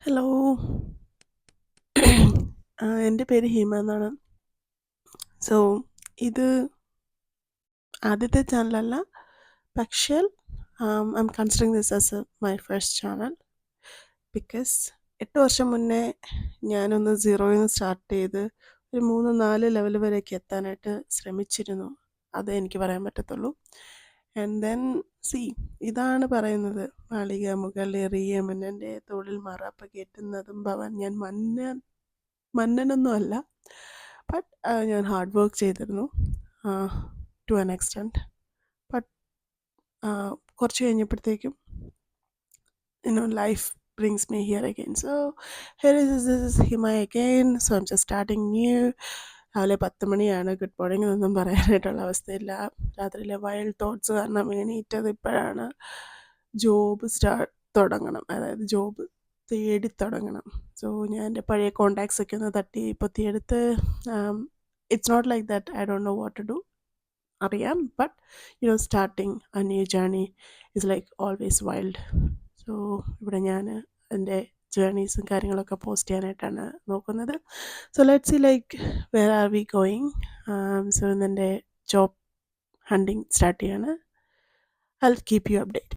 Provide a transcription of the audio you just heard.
Hello. എൻ്റെ പേര് ഹിമ എന്നാണ്. സോ ഇത് ആദ്യത്തെ ചാനലല്ല, പക്ഷേ I M considering this as my first channel because 8 വർഷം മുന്നേ ഞാനൊന്ന് സീറോയിൽ നിന്ന് സ്റ്റാർട്ട് ചെയ്ത് ഒരു 3-4 ലെവൽ വരെയൊക്കെ എത്താനായിട്ട് ശ്രമിച്ചിരുന്നു. അതേ എനിക്ക് പറയാൻ പറ്റത്തുള്ളൂ. ആൻഡ് ദെൻ ഇതാണ് പറയുന്നത്, മാളിക മുകളേറിയ മന്നൻ്റെ തോളിൽ മാറാപ്പ് കയറ്റുന്നതും ഭവൻ. ഞാൻ മന്നനൊന്നും അല്ല, ബട്ട് ഞാൻ ഹാർഡ് വർക്ക് ചെയ്തിരുന്നു ടു ആൻ എക്സ്റ്റെൻറ്റ്. ബട്ട് കുറച്ച് കഴിഞ്ഞപ്പോഴത്തേക്കും life brings me here again. So here is this is Hima again. So I'm just starting new. രാവിലെ 10 മണിയാണ്. ഗുഡ് മോർണിംഗ് എന്നൊന്നും പറയാനായിട്ടുള്ള അവസ്ഥയില്ല. രാത്രിയിലെ വൈൽഡ് തോട്ട്സ് കാരണം എണീറ്റത് ഇപ്പോഴാണ്. ജോബ് തുടങ്ങണം, അതായത് ജോബ് തേടി തുടങ്ങണം. സോ ഞാൻ എൻ്റെ പഴയ കോണ്ടാക്ട്സ് ഒക്കെ ഒന്ന് തട്ടി പൊത്തിയെടുത്ത്, it's not like that I don't know what to do, അറിയാം. But starting a new journey is like always wild. So ഇവിടെ ഞാൻ എൻ്റെ ജേർണീസും കാര്യങ്ങളൊക്കെ പോസ്റ്റ് ചെയ്യാനായിട്ടാണ് നോക്കുന്നത്. So let's see like where are we going. So ഇന്നെൻ്റെ ജോബ് ഹണ്ടിങ് സ്റ്റാർട്ട് ചെയ്യാണ്. I will keep you update.